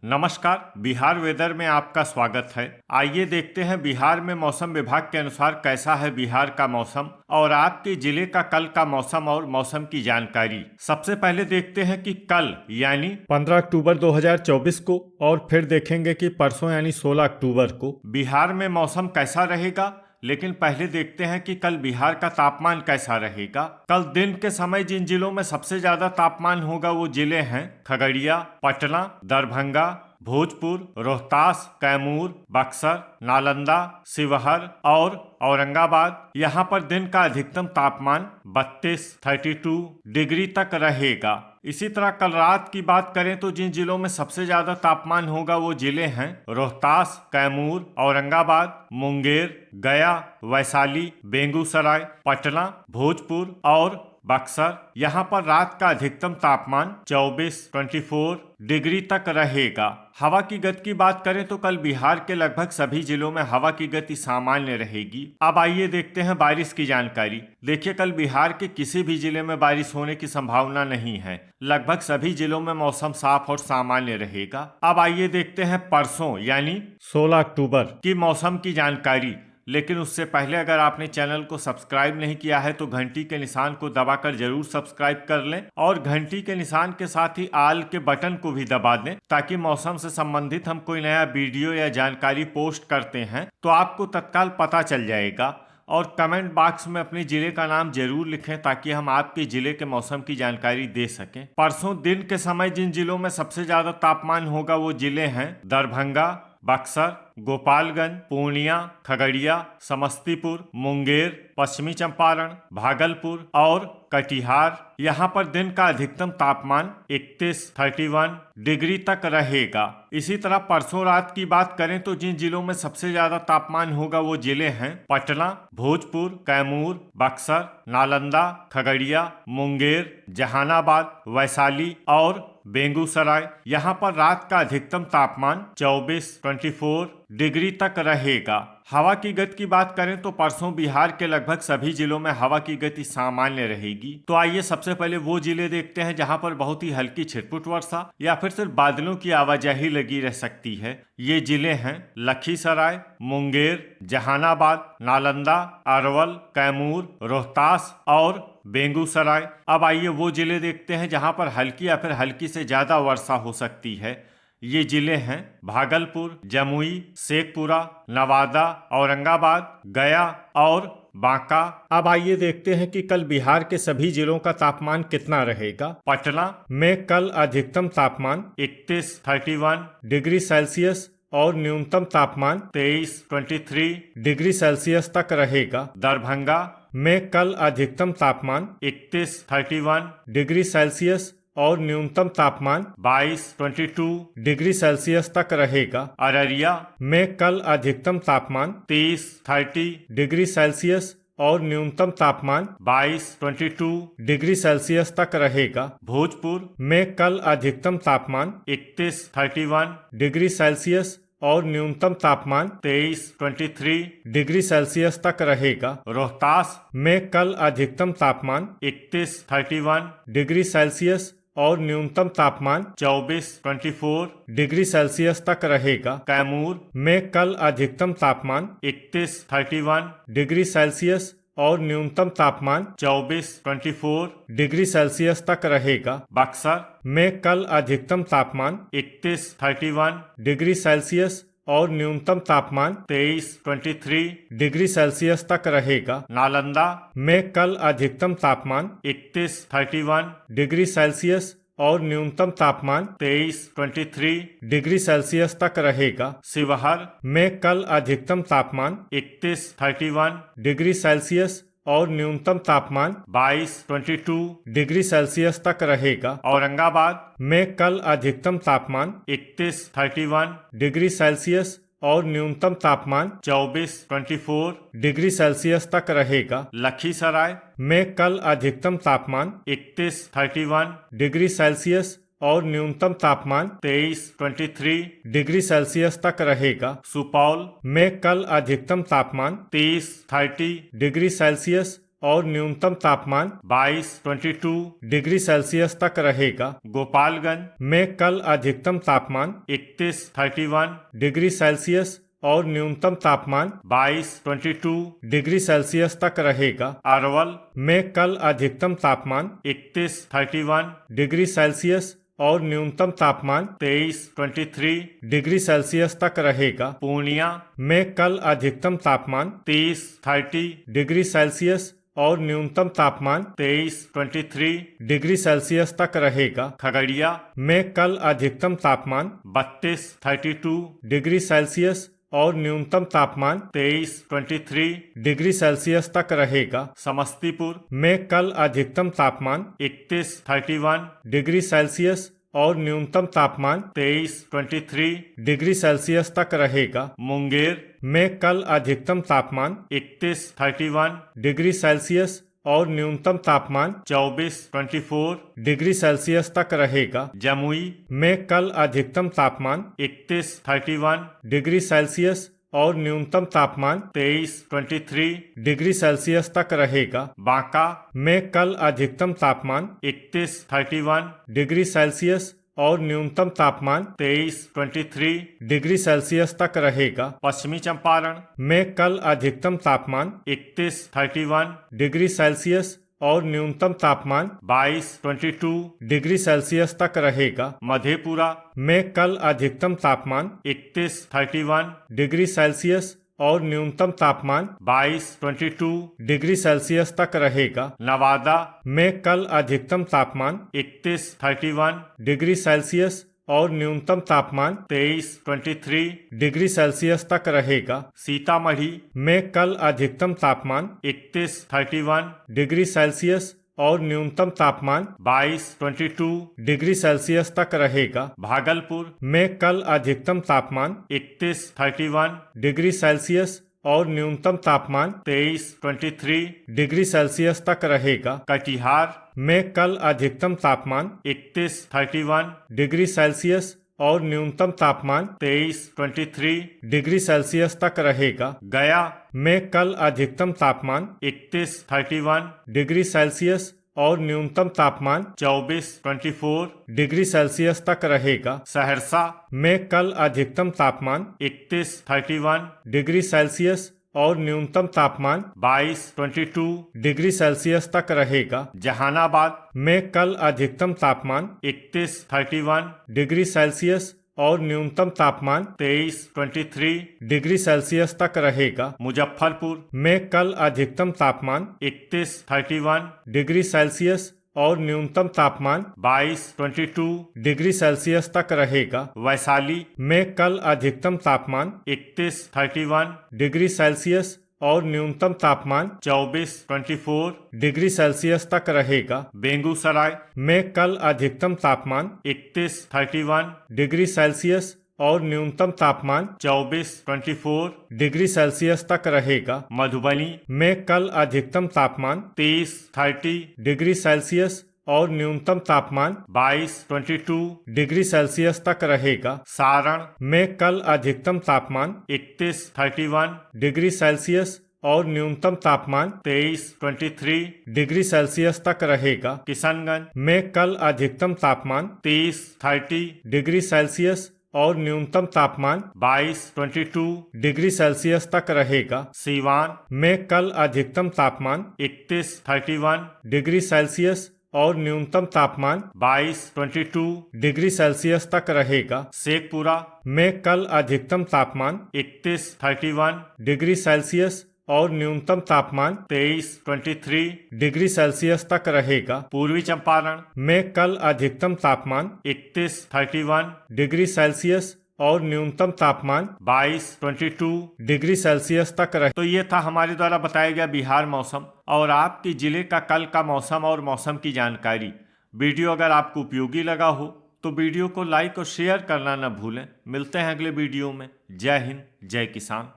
नमस्कार। बिहार वेदर में आपका स्वागत है। आइए देखते हैं बिहार में मौसम विभाग के अनुसार कैसा है बिहार का मौसम और आपके जिले का कल का मौसम और मौसम की जानकारी। सबसे पहले देखते हैं कि कल यानी 15 अक्टूबर 2024 को और फिर देखेंगे कि परसों यानी 16 अक्टूबर को बिहार में मौसम कैसा रहेगा। लेकिन पहले देखते हैं कि कल बिहार का तापमान कैसा रहेगा। कल दिन के समय जिन जिलों में सबसे ज्यादा तापमान होगा वो जिले हैं खगड़िया, पटना, दरभंगा, भोजपुर, रोहतास, कैमूर, बक्सर, नालंदा, शिवहर और औरंगाबाद। यहाँ पर दिन का अधिकतम तापमान 32 डिग्री तक रहेगा। इसी तरह कल रात की बात करें तो जिन जिलों में सबसे ज्यादा तापमान होगा वो जिले हैं रोहतास, कैमूर, औरंगाबाद, मुंगेर, गया, वैशाली, बेगूसराय, पटना, भोजपुर और बक्सर। यहाँ पर रात का अधिकतम तापमान 24 डिग्री तक रहेगा। हवा की गति की बात करें तो कल बिहार के लगभग सभी जिलों में हवा की गति सामान्य रहेगी। अब आइए देखते हैं बारिश की जानकारी। देखिए, कल बिहार के किसी भी जिले में बारिश होने की संभावना नहीं है। लगभग सभी जिलों में मौसम साफ और सामान्य रहेगा। अब आइए देखते हैं परसों यानी 16 अक्टूबर की मौसम की जानकारी। लेकिन उससे पहले अगर आपने चैनल को सब्सक्राइब नहीं किया है तो घंटी के निशान को दबाकर जरूर सब्सक्राइब कर लें और घंटी के निशान के साथ ही आल के बटन को भी दबा दें ताकि मौसम से संबंधित हम कोई नया वीडियो या जानकारी पोस्ट करते हैं तो आपको तत्काल पता चल जाएगा। और कमेंट बॉक्स में अपने जिले का नाम जरूर लिखें ताकि हम आपके जिले के मौसम की जानकारी दे सकें। परसों दिन के समय जिन जिलों में सबसे ज्यादा तापमान होगा वो जिले हैं दरभंगा, बक्सर, गोपालगंज, पूर्णिया, खगड़िया, समस्तीपुर, मुंगेर, पश्चिमी चंपारण, भागलपुर और कटिहार। यहाँ पर दिन का अधिकतम तापमान 31 डिग्री तक रहेगा। इसी तरह परसों रात की बात करें तो जिन जिलों में सबसे ज्यादा तापमान होगा वो जिले हैं पटना, भोजपुर, कैमूर, बक्सर, नालंदा, खगड़िया, मुंगेर, जहानाबाद, वैशाली और बेगूसराय। यहाँ पर रात का अधिकतम तापमान 24 डिग्री तक रहेगा। हवा की गति की बात करें तो परसों बिहार के लगभग सभी जिलों में हवा की गति सामान्य रहेगी। तो आइए सबसे पहले वो जिले देखते हैं जहां पर बहुत ही हल्की छिटपुट वर्षा या फिर सिर्फ बादलों की आवाजाही लगी रह सकती है। ये जिले हैं लखीसराय, मुंगेर, जहानाबाद, नालंदा, अरवल, कैमूर, रोहतास और बेगूसराय। अब आइए वो जिले देखते हैं जहां पर हल्की या फिर हल्की से ज्यादा वर्षा हो सकती है। ये जिले हैं भागलपुर, जमुई, शेखपुरा, नवादा, औरंगाबाद, गया और बांका। अब आइए देखते हैं कि कल बिहार के सभी जिलों का तापमान कितना रहेगा। पटना में कल अधिकतम तापमान 31 डिग्री सेल्सियस और न्यूनतम तापमान 23 डिग्री सेल्सियस तक रहेगा। दरभंगा में कल अधिकतम तापमान 31 डिग्री सेल्सियस और न्यूनतम तापमान 22 डिग्री सेल्सियस तक रहेगा। अररिया में कल अधिकतम तापमान 30 डिग्री सेल्सियस और न्यूनतम तापमान 22 डिग्री सेल्सियस तक रहेगा। भोजपुर में कल अधिकतम तापमान 31 डिग्री सेल्सियस और न्यूनतम तापमान 23 डिग्री सेल्सियस तक रहेगा। रोहतास में कल अधिकतम तापमान 31 डिग्री सेल्सियस और न्यूनतम तापमान 24 डिग्री सेल्सियस तक रहेगा। कैमूर में कल अधिकतम तापमान 31 डिग्री सेल्सियस और न्यूनतम तापमान 24 डिग्री सेल्सियस तक रहेगा। बक्सर में कल अधिकतम तापमान 31 डिग्री सेल्सियस और न्यूनतम तापमान 23 डिग्री सेल्सियस तक रहेगा। नालंदा में कल अधिकतम तापमान 31 डिग्री सेल्सियस और न्यूनतम तापमान 23 डिग्री सेल्सियस तक रहेगा। शिवहर में कल अधिकतम तापमान 31 डिग्री सेल्सियस और न्यूनतम तापमान 22 डिग्री सेल्सियस तक रहेगा। औरंगाबाद में कल अधिकतम तापमान 31 डिग्री सेल्सियस और न्यूनतम तापमान 24 डिग्री सेल्सियस तक रहेगा। लखीसराय में कल अधिकतम तापमान 31 डिग्री सेल्सियस और न्यूनतम तापमान 23 डिग्री सेल्सियस तक रहेगा। सुपौल में कल अधिकतम तापमान 30 डिग्री सेल्सियस और न्यूनतम तापमान 22 डिग्री सेल्सियस तक रहेगा। गोपालगंज में कल अधिकतम तापमान 31 डिग्री सेल्सियस और न्यूनतम तापमान 22 डिग्री सेल्सियस तक रहेगा। अरवल में कल अधिकतम तापमान 31 डिग्री सेल्सियस और न्यूनतम तापमान 23 डिग्री सेल्सियस तक रहेगा। पूर्णिया में कल अधिकतम तापमान 30 डिग्री सेल्सियस और न्यूनतम तापमान 23 डिग्री सेल्सियस तक रहेगा। खगड़िया में कल अधिकतम तापमान 32 डिग्री सेल्सियस और न्यूनतम तापमान 23 डिग्री सेल्सियस तक रहेगा। समस्तीपुर में कल अधिकतम तापमान 31 डिग्री सेल्सियस और न्यूनतम तापमान 23 डिग्री सेल्सियस तक रहेगा। मुंगेर में कल अधिकतम तापमान 31 डिग्री सेल्सियस और न्यूनतम तापमान 24 डिग्री सेल्सियस तक रहेगा। जमुई में कल अधिकतम तापमान 31 डिग्री सेल्सियस और न्यूनतम तापमान 23 डिग्री सेल्सियस तक रहेगा। बांका में कल अधिकतम तापमान 31 डिग्री सेल्सियस और न्यूनतम तापमान 23 डिग्री सेल्सियस तक रहेगा। पश्चिमी चंपारण में कल अधिकतम तापमान 31 डिग्री सेल्सियस और न्यूनतम तापमान 22 डिग्री सेल्सियस तक रहेगा। मधेपुरा में कल अधिकतम तापमान 31 डिग्री सेल्सियस और न्यूनतम तापमान 22 डिग्री सेल्सियस तक रहेगा। नवादा में कल अधिकतम तापमान 31 डिग्री सेल्सियस और न्यूनतम तापमान 23 डिग्री सेल्सियस तक रहेगा। सीतामढ़ी में कल अधिकतम तापमान 31 डिग्री सेल्सियस और न्यूनतम तापमान 22 डिग्री सेल्सियस तक रहेगा। भागलपुर में कल अधिकतम तापमान 31 डिग्री सेल्सियस और न्यूनतम तापमान 23 डिग्री सेल्सियस तक रहेगा। कटिहार में कल अधिकतम तापमान 31 डिग्री सेल्सियस और न्यूनतम तापमान 23 डिग्री सेल्सियस तक रहेगा। गया में कल अधिकतम तापमान 31 डिग्री सेल्सियस और न्यूनतम तापमान 24 डिग्री सेल्सियस तक रहेगा। सहरसा में कल अधिकतम तापमान 31 डिग्री सेल्सियस और न्यूनतम तापमान 22 डिग्री सेल्सियस तक रहेगा। जहानाबाद में कल अधिकतम तापमान 31 डिग्री सेल्सियस और न्यूनतम तापमान 23 डिग्री सेल्सियस तक रहेगा। मुजफ्फरपुर में कल अधिकतम तापमान 31 डिग्री सेल्सियस और न्यूनतम तापमान 22 डिग्री सेल्सियस तक रहेगा। वैशाली में कल अधिकतम तापमान 31 डिग्री सेल्सियस और न्यूनतम तापमान 24 डिग्री सेल्सियस तक रहेगा। बेगूसराय में कल अधिकतम तापमान 31 डिग्री सेल्सियस और न्यूनतम तापमान 24 डिग्री सेल्सियस तक रहेगा। मधुबनी में कल अधिकतम तापमान 30 डिग्री सेल्सियस और न्यूनतम तापमान 22 डिग्री सेल्सियस तक रहेगा। सारण में कल अधिकतम तापमान 31 डिग्री सेल्सियस और न्यूनतम तापमान 23 डिग्री सेल्सियस तक रहेगा। किशनगंज में कल अधिकतम तापमान 30 डिग्री सेल्सियस और न्यूनतम तापमान 22 डिग्री सेल्सियस तक रहेगा। सीवान में कल अधिकतम तापमान 31 डिग्री सेल्सियस और न्यूनतम तापमान 22 डिग्री सेल्सियस तक रहेगा। शेखपुरा में कल अधिकतम तापमान 31 डिग्री सेल्सियस और न्यूनतम तापमान 23 डिग्री सेल्सियस तक रहेगा। पूर्वी चंपारण में कल अधिकतम तापमान 31 डिग्री सेल्सियस और न्यूनतम तापमान 22 डिग्री सेल्सियस तक रहे। तो ये था हमारे द्वारा बताया गया बिहार मौसम और आपके जिले का कल का मौसम और मौसम की जानकारी। वीडियो अगर आपको उपयोगी लगा हो तो वीडियो को लाइक और शेयर करना न भूलें। मिलते हैं अगले वीडियो में। जय हिंद, जय किसान।